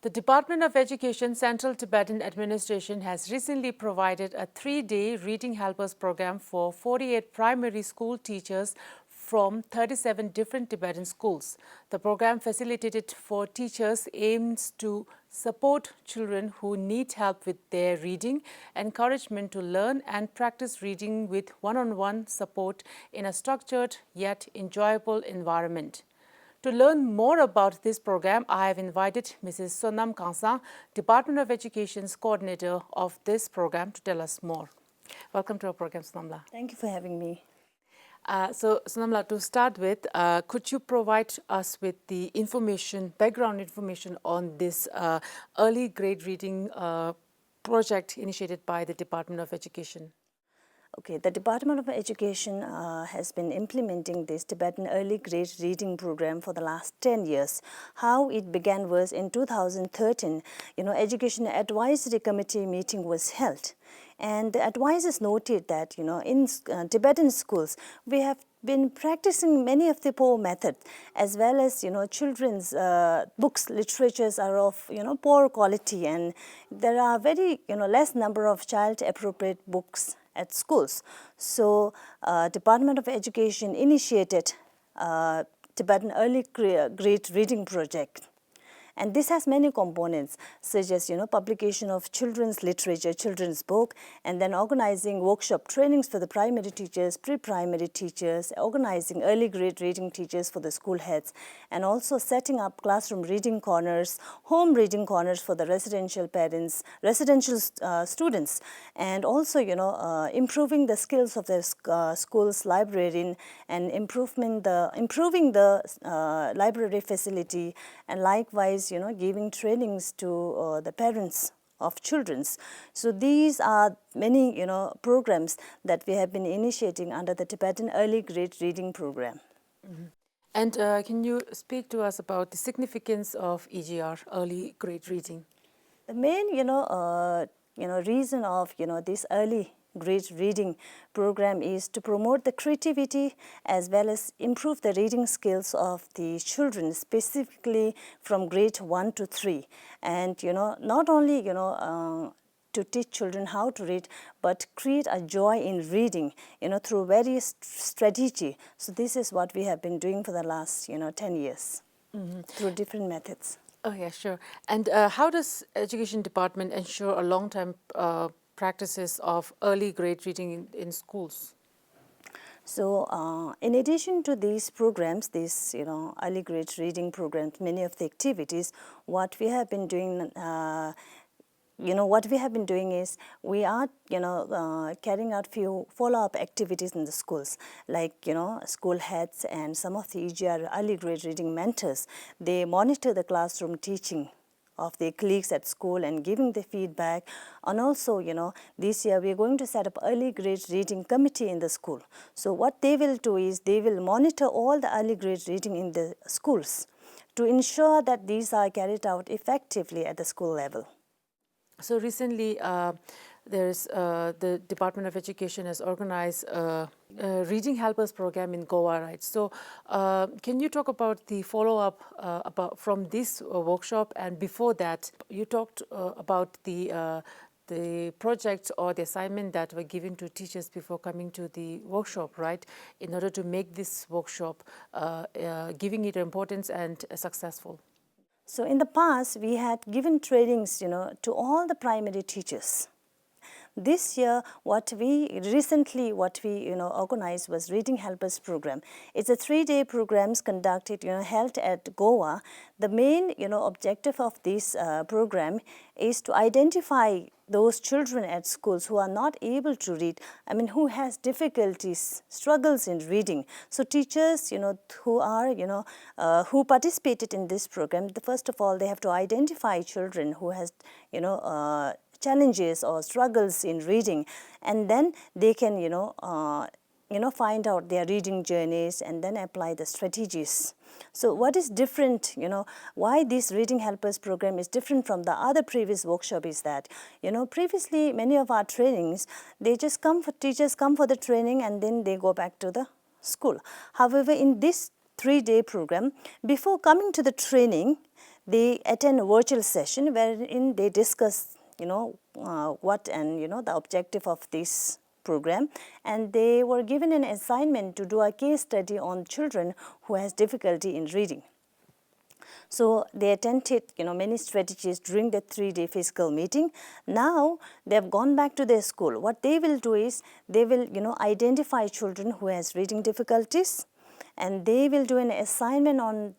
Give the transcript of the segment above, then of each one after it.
The Department of Education Central Tibetan Administration has recently provided a 3-day Reading Helpers program for 48 primary school teachers from 37 different Tibetan schools. The program facilitated for teachers aims to support children who need help with their reading, encouragement to learn and practice reading with one-on-one support in a structured yet enjoyable environment. To learn more about this program, I have invited Mrs. Sonam Gangsang, Department of Education's coordinator of this program, to tell us more. Welcome to our program, Sonamla. Thank you for having me. So, Sonamla, to start with, could you provide us with the background information on this early grade reading project initiated by the Department of Education? Okay, the Department of Education has been implementing this Tibetan early grade reading program for the last 10 years. How it began was in 2013, Education Advisory Committee meeting was held. And the advisors noted that, in Tibetan schools, we have been practicing many of the poor methods, as well as, children's books, literatures are of, poor quality, and there are very, less number of child-appropriate books at schools. So, Department of Education initiated Tibetan Early Grade Reading Project. And this has many components, such as, publication of children's literature, children's book, and then organizing workshop trainings for the primary teachers, pre-primary teachers, organizing early grade reading teachers for the school heads, and also setting up classroom reading corners, home reading corners for the residential parents, residential students, and also, improving the skills of the school's librarian and improving the library facility, and likewise, giving trainings to the parents of children. So these are many, programs that we have been initiating under the Tibetan Early Grade Reading Program. Mm-hmm. And can you speak to us about the significance of EGR, early grade reading? The main, reason of, this early grade reading program is to promote the creativity as well as improve the reading skills of the children, specifically from grade 1 to 3. And, not only, to teach children how to read, but create a joy in reading, through various strategy. So this is what we have been doing for the last, 10 years, through different methods. Oh, yeah, sure. And how does Education Department ensure a long-term practices of early grade reading in schools? So, in addition to these programs, these early grade reading programs, many of the activities, what we have been doing, is we are carrying out few follow-up activities in the schools, like school heads and some of the EGR early grade reading mentors. They monitor the classroom teaching of their colleagues at school and giving the feedback. And also, this year we are going to set up early grade reading committee in the school. So what they will do is they will monitor all the early grade reading in the schools to ensure that these are carried out effectively at the school level. So recently, the Department of Education has organized a Reading Helpers program in Goa, right? So can you talk about the follow-up from this workshop? And before that, you talked about the projects or the assignment that were given to teachers before coming to the workshop, right? In order to make this workshop, giving it importance and successful. So in the past, we had given trainings, to all the primary teachers. This year, what we organized was Reading Helpers program. It's a 3-day programs conducted, held at Goa. The main, objective of this program is to identify those children at schools who are not able to read, who has difficulties, struggles in reading. So teachers, who participated in this program, first of all, they have to identify children who has, challenges or struggles in reading, and then they can, find out their reading journeys and then apply the strategies. So what is different, why this Reading Helpers program is different from the other previous workshop is that, previously many of our trainings, teachers come for the training and then they go back to the school. However, in this 3-day program, before coming to the training, they attend a virtual session wherein they discuss, what and, the objective of this program, and they were given an assignment to do a case study on children who has difficulty in reading. So they attempted, many strategies during the 3-day physical meeting. Now they have gone back to their school. What they will do is they will, identify children who has reading difficulties, and they will do an assignment on,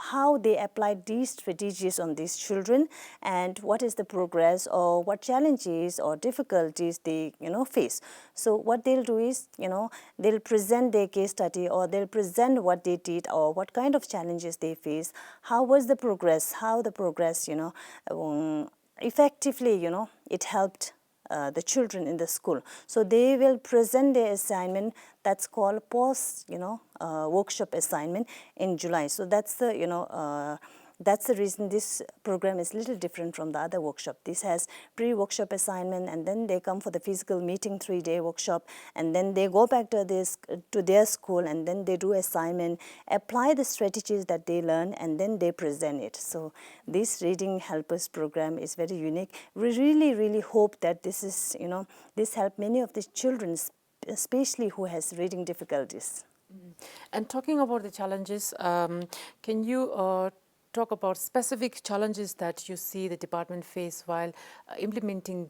how they applied these strategies on these children and what is the progress or what challenges or difficulties they, face. So what they'll do is, they'll present their case study, or they'll present what they did or what kind of challenges they face, how was the progress, how the progress, effectively, it helped the children in the school. So they will present their assignment, that's called post, workshop assignment in July. So that's the, that's the reason this program is a little different from the other workshop. This has pre-workshop assignment, and then they come for the physical meeting 3-day workshop, and then they go back to their school, and then they do assignment, apply the strategies that they learn, and then they present it. So this Reading Helpers program is very unique. We really hope that this is, this help many of the children, especially who has reading difficulties. And talking about the challenges, can you talk about specific challenges that you see the department face while implementing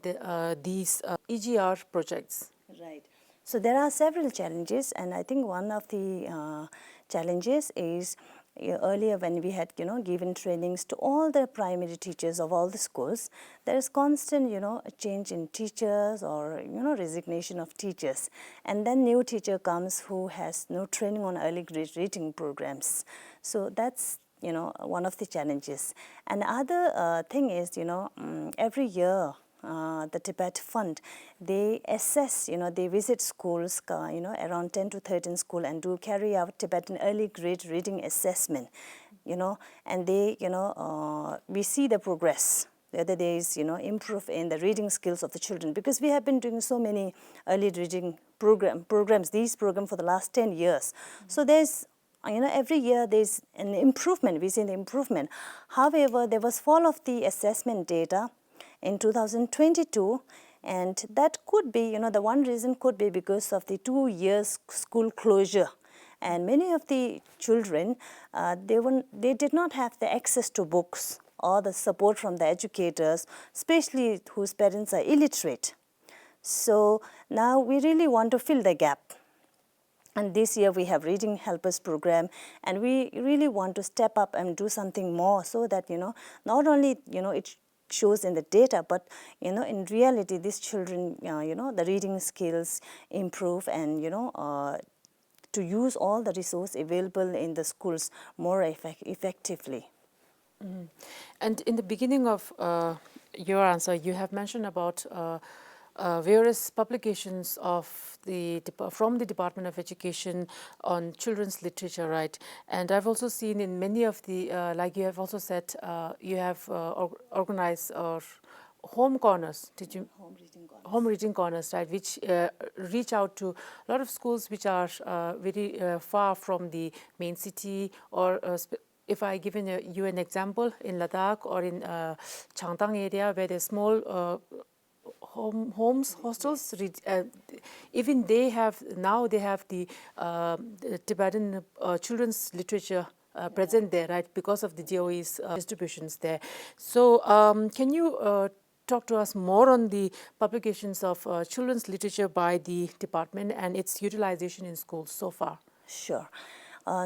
these EGR projects? Right. So there are several challenges, and I think one of the challenges is earlier when we had, given trainings to all the primary teachers of all the schools, there is constant, a change in teachers or, resignation of teachers. And then new teacher comes who has no training on early grade reading programs. So that's, one of the challenges. And the other thing is, every year, the Tibet Fund, they assess, they visit schools, around 10 to 13 schools, and do carry out Tibetan early grade reading assessment, and they, we see the progress, whether there is, improve in the reading skills of the children, because we have been doing so many early reading programs, these programs for the last 10 years. So there's, every year there's an improvement, we see the improvement. However, there was fall of the assessment data in 2022, and that could be, the one reason could be because of the 2 years school closure. And many of the children, they did not have the access to books or the support from the educators, especially whose parents are illiterate. So now we really want to fill the gap. And this year we have Reading Helpers program, and we really want to step up and do something more so that, not only, it shows in the data, but, in reality, these children, the reading skills improve, and, to use all the resources available in the schools more effectively. Mm-hmm. And in the beginning of your answer, you have mentioned about various publications of from the Department of Education on children's literature, right? And I've also seen in many of the, like you have also said, you have organized home corners. Did you? Home reading corners, right? Which reach out to a lot of schools which are very far from the main city, or if I given you an example in Ladakh or in Changtang area where there's small hostels, even they have the Tibetan children's literature present there, right, because of the DOE's distributions there. So can you talk to us more on the publications of children's literature by the department and its utilization in schools so far? Sure.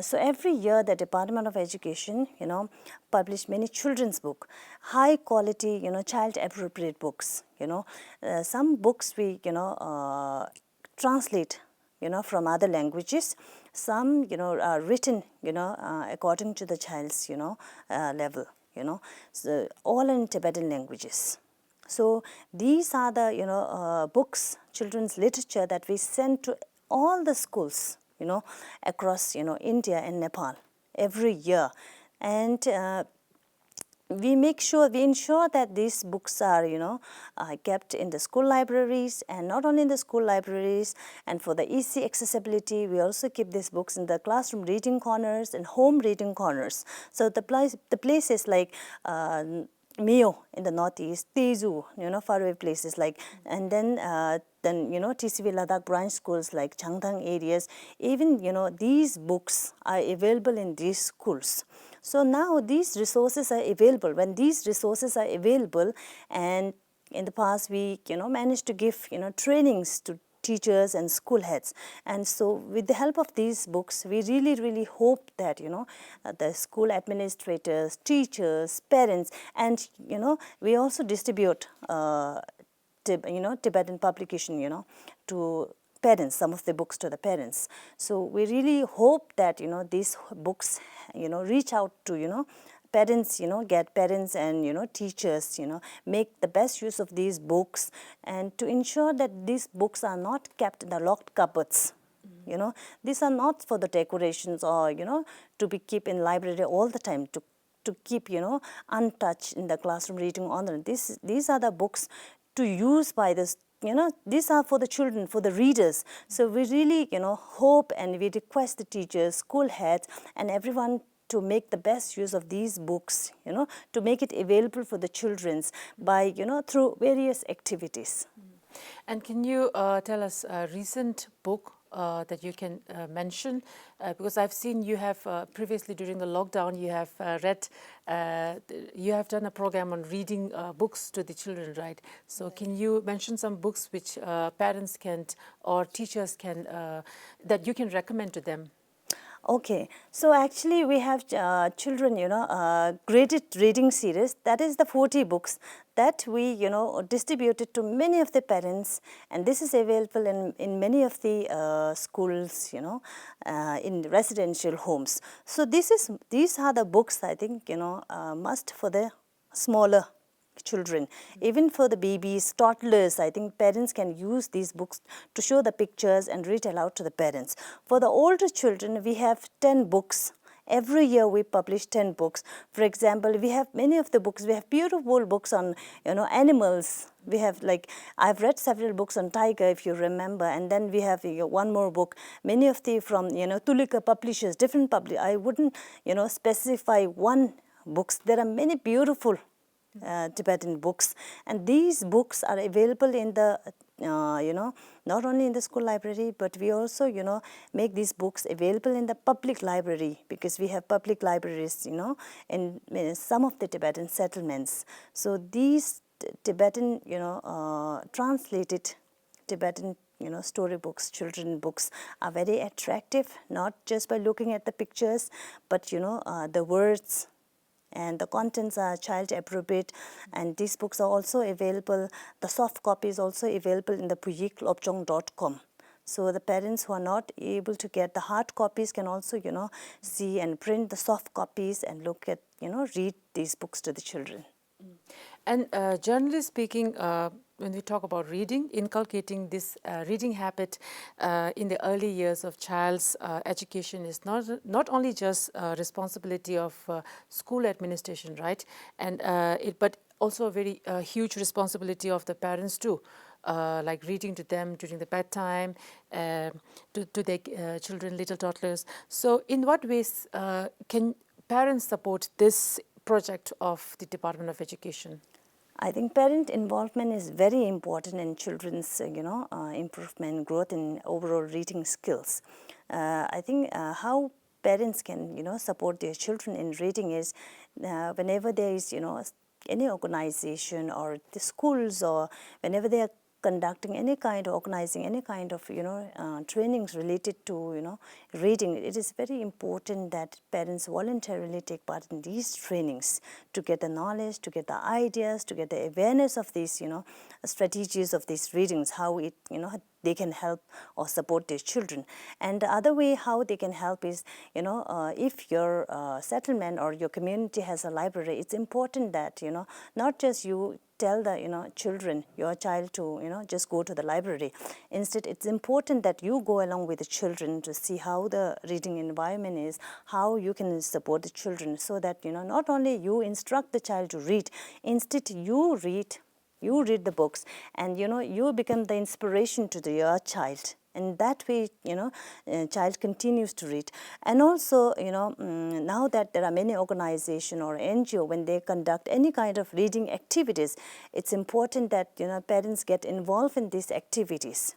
So every year the Department of Education, publish many children's books, high quality, child appropriate books. Some books we, translate, from other languages. Some, are written, according to the child's, level, so all in Tibetan languages. So these are the, books, children's literature that we send to all the schools, across, India and Nepal every year. And we ensure that these books are, kept in the school libraries, and not only in the school libraries, and for the easy accessibility, we also keep these books in the classroom reading corners and home reading corners. So the places like Mio in the northeast, Tezu, faraway places like, and then TCV Ladakh branch schools like Changthang areas, even, these books are available in these schools. So now these resources are available. When these resources are available, and in the past we, managed to give, trainings to teachers and school heads, and so with the help of these books, we really hope that, the school administrators, teachers, parents, and, we also distribute Tibetan publication, to parents, some of the books to the parents. So we really hope that, these books, reach out to, parents, get parents and, teachers, make the best use of these books, and to ensure that these books are not kept in the locked cupboards. These are not for the decorations or, to be kept in library all the time, to keep, untouched in the classroom reading honor. These are the books to use by this, these are for the children, for the readers. So we really, hope and we request the teachers, school heads, and everyone to make the best use of these books, to make it available for the children by, through various activities. And can you tell us a recent book that you can mention? Because I've seen you have previously during the lockdown, you have you have done a program on reading books to the children, right? So can you mention some books which parents can or teachers can, that you can recommend to them? Okay, so actually we have children, graded reading series. That is the 40 books that we, distributed to many of the parents, and this is available in many of the schools, in residential homes. So these are the books, I think, must for the smaller children. Even for the babies, toddlers, I think parents can use these books to show the pictures and read aloud to the parents. For the older children, we have 10 books. Every year we publish 10 books. For example, we have many of the books. We have beautiful books on, animals. We have, like, I've read several books on tiger, if you remember, and then we have one more book. Many of the from, Tulika publishers, different I wouldn't, specify one books. There are many beautiful Tibetan books, and these books are available in the not only in the school library, but we also make these books available in the public library, because we have public libraries in some of the Tibetan settlements. So these Tibetan translated Tibetan storybooks, children books are very attractive, not just by looking at the pictures, but the words and the contents are child appropriate, and these books are also available. The soft copy is also available in the puyiklopchong.com. So the parents who are not able to get the hard copies can also see and print the soft copies and look at read these books to the children. And generally speaking, when we talk about reading, inculcating this reading habit in the early years of child's education is not only just responsibility of school administration, right? And but also a very huge responsibility of the parents too, like reading to them during the bedtime, to their children, little toddlers. So in what ways can parents support this project of the Department of Education? I think parent involvement is very important in children's, improvement, growth in overall reading skills. I think how parents can, support their children in reading is whenever there is, any organization or the schools, or whenever they are conducting any kind of organizing any kind of trainings related to reading, it is very important that parents voluntarily take part in these trainings to get the knowledge, to get the ideas, to get the awareness of these strategies of these readings, how it they can help or support their children. And the other way how they can help is, if your settlement or your community has a library, it's important that, not just you tell the children, your child to just go to the library. Instead, it's important that you go along with the children to see how the reading environment is, how you can support the children, so that not only you instruct the child to read, instead you read the books, and you become the inspiration to your child. And that way, child continues to read. And also, now that there are many organizations or NGO, when they conduct any kind of reading activities, it's important that, parents get involved in these activities.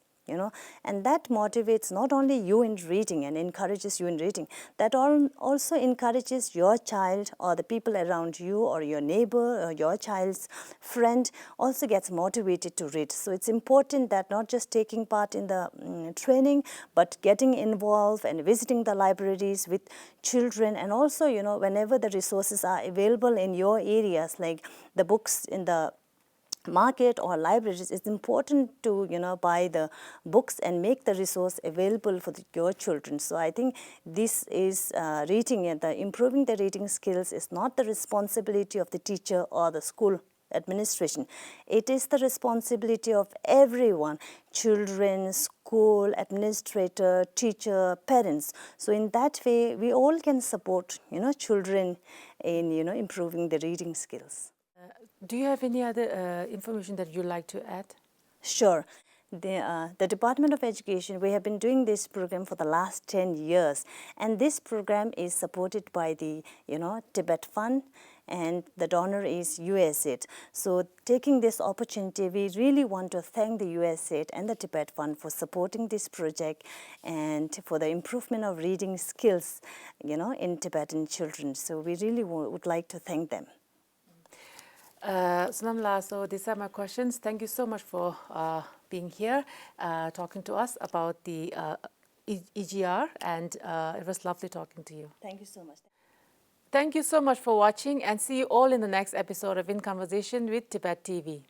And that motivates not only you in reading and encourages you in reading, that also encourages your child or the people around you or your neighbor or your child's friend also gets motivated to read. So it's important that not just taking part in the training, but getting involved and visiting the libraries with children, and also, whenever the resources are available in your areas, like the books in the market or libraries, it's important to buy the books and make the resource available for your children. So I think this is reading, and improving the reading skills is not the responsibility of the teacher or the school administration. It is the responsibility of everyone: children, school administrator, teacher, parents. So in that way, we all can support children in improving the reading skills. Do you have any other information that you'd like to add? Sure. The Department of Education, we have been doing this program for the last 10 years. And this program is supported by the, Tibet Fund, and the donor is USAID. So taking this opportunity, we really want to thank the USAID and the Tibet Fund for supporting this project and for the improvement of reading skills, in Tibetan children. So we really would like to thank them. Sonam, so these are my questions. Thank you so much for being here, talking to us about the EGR, and it was lovely talking to you. Thank you so much. Thank you so much for watching, and see you all in the next episode of In Conversation with Tibet TV.